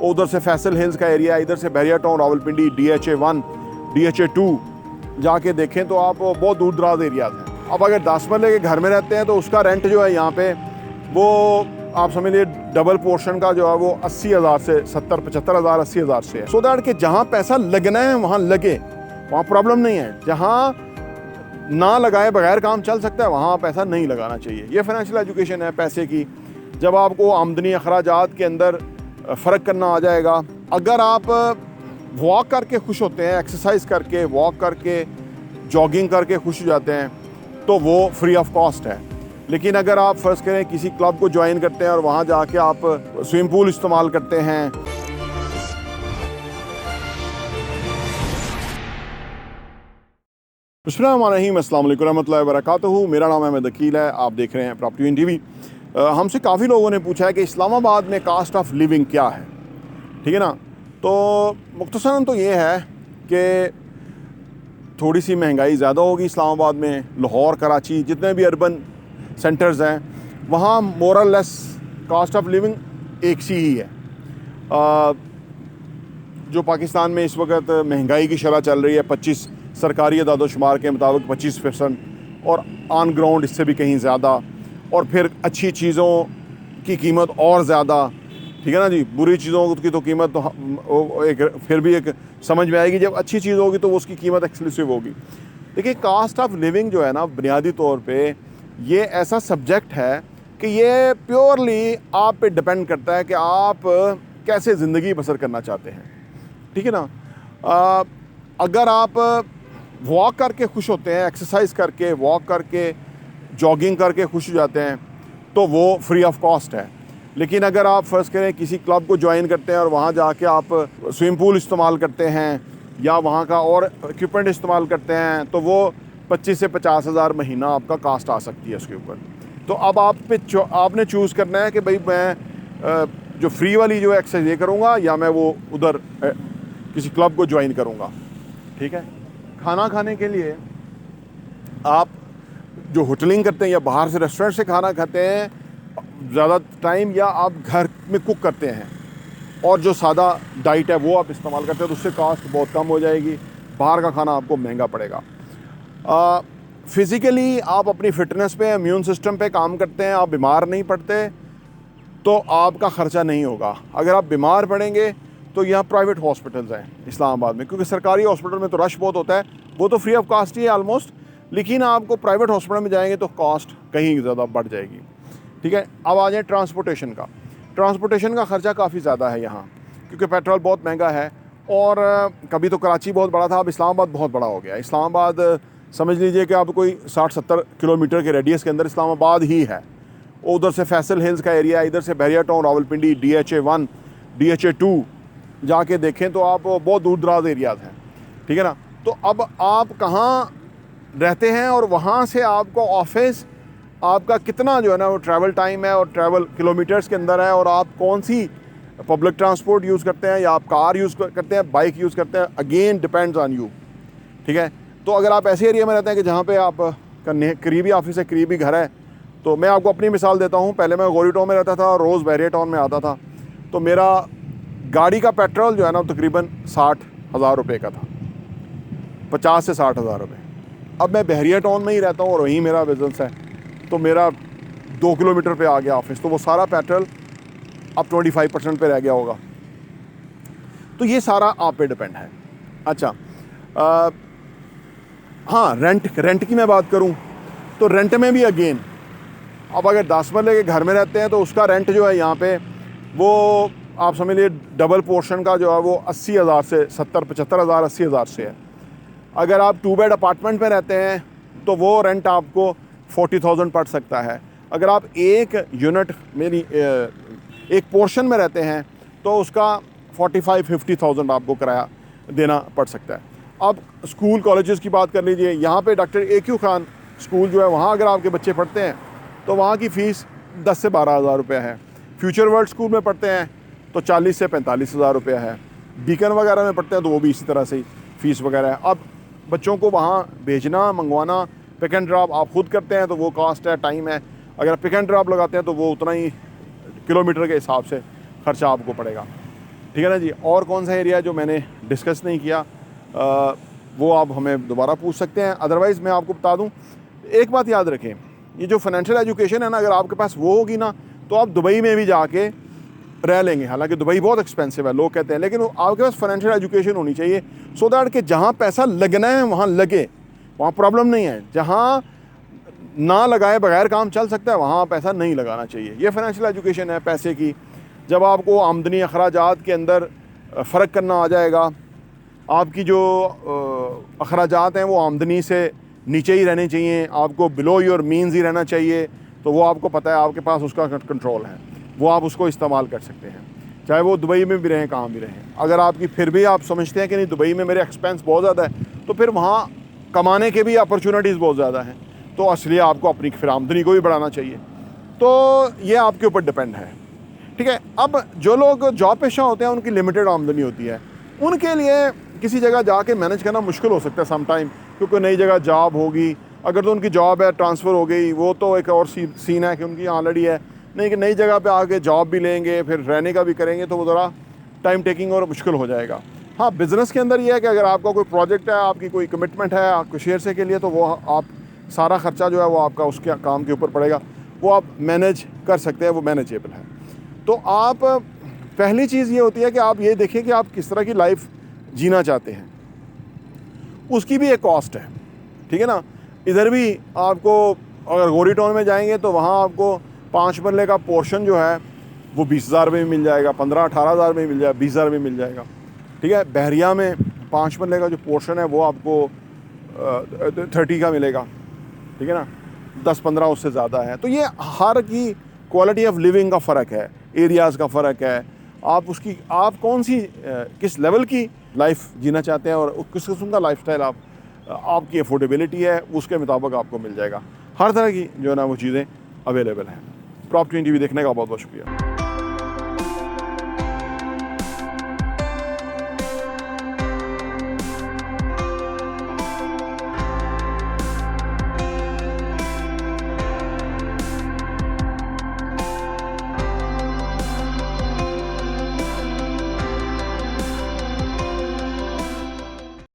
उधर से फैसल हिल्स का एरिया है, इधर से बहरिया टाउन, रावलपिंडी, DHA1, DHA2 जाके देखें तो आप बहुत दूर दराज एरियाज हैं। अब अगर 10 मरले के घर में रहते हैं तो उसका रेंट जो है यहाँ पे वो आप समझ लीजिए डबल पोर्शन का जो है वो 80,000 से 70-75,000 80,000 से है। सो दैट कि जहाँ पैसा लगना है वहाँ लगे, वहाँ प्रॉब्लम नहीं है। जहाँ ना लगाए बगैर काम चल सकता है वहाँ पैसा नहीं लगाना चाहिए। ये फाइनेंशियल एजुकेशन है पैसे की। जब आपको आमदनी अखराजात के अंदर फ़र्क करना आ जाएगा, अगर आप वॉक करके खुश होते हैं, एक्सरसाइज करके, वॉक करके, जॉगिंग करके खुश हो जाते हैं तो वो फ्री ऑफ कॉस्ट है। लेकिन अगर आप फ़र्ज़ करें किसी क्लब को ज्वाइन करते हैं और वहाँ जाके आप स्विमिंग पूल इस्तेमाल करते हैं, बिस्मिल्लाहिर्रहमानिर्रहीम, अस्सलाम वालेकुम रहमतुल्लाहि व बरकातुहू। मेरा नाम अहमद अकील है, आप देख रहे हैं प्रॉपर्टी इन टीवी। हमसे काफ़ी लोगों ने पूछा है कि इस्लामाबाद में कास्ट ऑफ लिविंग क्या है, ठीक है ना। तो मुख्तसरन तो ये है कि थोड़ी सी महंगाई ज़्यादा होगी इस्लामाबाद में। लाहौर, कराची, जितने भी अर्बन सेंटर्स हैं वहाँ मोर और लेस कास्ट ऑफ लिविंग एक सी ही है। जो पाकिस्तान में इस वक्त महंगाई की शरह चल रही है 25, सरकारी अदाद-ओ-शुमार के मुताबिक 25%, और ऑन ग्राउंड इससे भी कहीं ज़्यादा। और फिर अच्छी चीज़ों की कीमत और ज़्यादा, ठीक है ना जी। बुरी चीज़ों की तो कीमत तो एक फिर भी एक समझ में आएगी, जब अच्छी चीज़ होगी तो वो उसकी कीमत एक्सक्लूसिव होगी। देखिए, कास्ट ऑफ लिविंग जो है ना, बुनियादी तौर पे ये ऐसा सब्जेक्ट है कि ये प्योरली आप पे डिपेंड करता है कि आप कैसे ज़िंदगी बसर करना चाहते हैं, ठीक है ना। अगर आप वॉक करके खुश होते हैं, एक्सरसाइज करके, वॉक करके, जॉगिंग करके खुश हो जाते हैं तो वो फ्री ऑफ कॉस्ट है। लेकिन अगर आप फ़र्ज़ करें किसी क्लब को ज्वाइन करते हैं और वहाँ जाके आप स्विमिंग पूल इस्तेमाल करते हैं या वहाँ का और इक्विपमेंट इस्तेमाल करते हैं तो वो 25 से 50,000 महीना आपका कास्ट आ सकती है उसके ऊपर। तो अब आपने चूज़ करना है कि भाई मैं जो फ्री वाली जो एक्सरसाइज ये करूँगा या मैं वो उधर किसी क्लब को ज्वाइन करूँगा, ठीक है। खाना खाने के लिए आप जो होटलिंग करते हैं या बाहर से रेस्टोरेंट से खाना खाते हैं ज़्यादा टाइम, या आप घर में कुक करते हैं और जो सादा डाइट है वो आप इस्तेमाल करते हैं, तो उससे कास्ट बहुत कम हो जाएगी। बाहर का खाना आपको महंगा पड़ेगा। फ़िज़िकली आप अपनी फ़िटनेस पे, इम्यून सिस्टम पे काम करते हैं, आप बीमार नहीं पड़ते तो आपका ख़र्चा नहीं होगा। अगर आप बीमार पड़ेंगे तो यहाँ प्राइवेट हॉस्पिटल्स हैं इस्लामाबाद में, क्योंकि सरकारी हॉस्पिटल में तो रश बहुत होता है, वो तो फ्री ऑफ कास्ट ही है ऑलमोस्ट। लेकिन आपको प्राइवेट हॉस्पिटल में जाएंगे तो कॉस्ट कहीं ज़्यादा बढ़ जाएगी, ठीक है। अब आ जाए ट्रांसपोर्टेशन का। ट्रांसपोर्टेशन का ख़र्चा काफ़ी ज़्यादा है यहाँ, क्योंकि पेट्रोल बहुत महंगा है। और कभी तो कराची बहुत बड़ा था, अब इस्लामाबाद बहुत बड़ा हो गया। इस्लामाबाद समझ लीजिए कि अब कोई 60-70 किलोमीटर के रेडियस के अंदर इस्लामाबाद ही है। उधर से फैसल हिल्स का एरिया है, इधर से बहरिया टाउन, रावलपिंडी, DHA1, DHA2 जाके देखें तो आप बहुत दूर दराज एरियाज हैं, ठीक है ना। तो अब आप कहाँ रहते हैं और वहाँ से आपको ऑफिस आपका कितना जो है ना वो ट्रैवल टाइम है और ट्रैवल किलोमीटर्स के अंदर है, और आप कौन सी पब्लिक ट्रांसपोर्ट यूज़ करते हैं या आप कार यूज़ करते हैं, बाइक यूज़ करते हैं, अगेन डिपेंड्स ऑन यू, ठीक है। तो अगर आप ऐसे एरिया में रहते हैं कि जहाँ पे आप का करीबी ऑफिस है, करीबी घर है, तो मैं आपको अपनी मिसाल देता हूँ। पहले मैं गौरी टाउन में रहता था और रोज़ बहरिया टाउन में आता था, तो मेरा गाड़ी का पेट्रोल जो है ना तकरीबन 60,000 रुपये का था, 50 से 60,000 रुपये। अब मैं बहरिया टाउन में ही रहता हूँ और वहीं मेरा बिजनेस है, तो मेरा 2 किलोमीटर पे आ गया ऑफिस, तो वो सारा पेट्रोल अब 25% पे रह गया होगा। तो ये सारा आप पे डिपेंड है। अच्छा, हाँ, रेंट की मैं बात करूँ तो रेंट में भी अगेन, अब अगर 10 मरले के घर में रहते हैं तो उसका रेंट जो है यहाँ पे वो आप समझ लीजिए डबल पोर्शन का जो है वो 80,000 से 70-75,000 80,000 से है। अगर आप 2 बेड अपार्टमेंट में रहते हैं तो वो रेंट आपको 40,000 पड़ सकता है। अगर आप एक यूनिट एक पोर्शन में रहते हैं तो उसका 45-50,000 आपको किराया देना पड़ सकता है। अब स्कूल कॉलेजेस की बात कर लीजिए, यहाँ पे डॉक्टर AQ खान स्कूल जो है वहाँ अगर आपके बच्चे पढ़ते हैं तो वहाँ की फ़ीस 10 से 12,000 रुपये है। फ्यूचर वर्ल्ड स्कूल में पढ़ते हैं तो 40 से 45,000 रुपये है। बीकन वगैरह में पढ़ते हैं तो वो भी इसी तरह से फ़ीस वगैरह है। अब बच्चों को वहाँ भेजना, मंगवाना, पिक एंड ड्रॉप आप खुद करते हैं तो वो कॉस्ट है, टाइम है। अगर पिक एंड ड्रॉप लगाते हैं तो वो उतना ही किलोमीटर के हिसाब से ख़र्चा आपको पड़ेगा। ठीक है ना जी। और कौन सा एरिया जो मैंने डिस्कस नहीं किया वो आप हमें दोबारा पूछ सकते हैं। अदरवाइज़ मैं आपको बता दूं, एक बात याद रखें, ये जो फाइनेंशियल एजुकेशन है ना, अगर आपके पास वो होगी ना तो आप दुबई में भी जाके रह लेंगे। हालांकि दुबई बहुत एक्सपेंसिव है लोग कहते हैं, लेकिन आपके पास फाइनेंशियल एजुकेशन होनी चाहिए सो दैट कि जहाँ पैसा लगना है वहाँ लगे, वहाँ प्रॉब्लम नहीं है। जहाँ ना लगाए बगैर काम चल सकता है वहाँ पैसा नहीं लगाना चाहिए। ये फाइनेंशियल एजुकेशन है पैसे की। जब आपको आमदनी अखराजात के अंदर फ़र्क करना आ जाएगा, आपकी जो अखराजात हैं वो आमदनी से नीचे ही रहने चाहिए, आपको बिलो योर मीन्स ही रहना चाहिए, तो वो आपको पता है, आपके पास उसका कंट्रोल है, वो आप उसको इस्तेमाल कर सकते हैं, चाहे वो दुबई में भी रहें कहाँ भी रहें। अगर आपकी फिर भी आप समझते हैं कि नहीं दुबई में मेरे एक्सपेंस बहुत ज़्यादा है, तो फिर वहाँ कमाने के भी अपॉर्चुनिटीज़ बहुत ज़्यादा हैं, तो इसलिए आपको अपनी फिर आमदनी को भी बढ़ाना चाहिए। तो ये आपके ऊपर डिपेंड है, ठीक है। अब जो लोग जॉब पेशा होते हैं उनकी लिमिटेड आमदनी होती है, उनके लिए किसी जगह जाके मैनेज करना मुश्किल हो सकता है सम टाइम, क्योंकि नई जगह जॉब होगी। अगर तो उनकी जॉब है ट्रांसफ़र हो गई वो तो एक और सीन है कि उनकी ऑलरेडी है, नहीं कि नई जगह पे आके जॉब भी लेंगे फिर रहने का भी करेंगे, तो वो ज़रा टाइम टेकिंग और मुश्किल हो जाएगा। हाँ, बिज़नेस के अंदर ये है कि अगर आपका कोई प्रोजेक्ट है, आपकी कोई कमिटमेंट है आपको शेयर से के लिए, तो वो आप सारा ख़र्चा जो है वो आपका उसके काम के ऊपर पड़ेगा, वो आप मैनेज कर सकते हैं, वो मैनेजेबल है। तो आप पहली चीज़ ये होती है कि आप ये देखें कि आप किस तरह की लाइफ जीना चाहते हैं, उसकी भी एक कॉस्ट है, ठीक है ना। इधर भी आपको अगर गोरी टाउन में जाएंगे तो वहाँ आपको 5 मरले का पोर्शन जो है वो 20,000 में भी मिल जाएगा, 15-18,000 में मिल जाएगा, 20,000 में मिल जाएगा, ठीक है। बहरिया में 5 मरले का जो पोर्शन है वो आपको 30 का मिलेगा, ठीक है ना, 10-15 उससे ज़्यादा है। तो ये हर की क्वालिटी ऑफ लिविंग का फ़र्क है, एरियाज़ का फ़र्क है, आप कौन सी किस लेवल की लाइफ जीना चाहते हैं और किस किस्म का लाइफस्टाइल आपकी अफोर्डेबिलिटी है उसके मुताबिक आपको मिल जाएगा। हर तरह की जो है ना वो चीज़ें अवेलेबल हैं। प्रॉपर्टी टीवी देखने का बहुत बहुत शुक्रिया।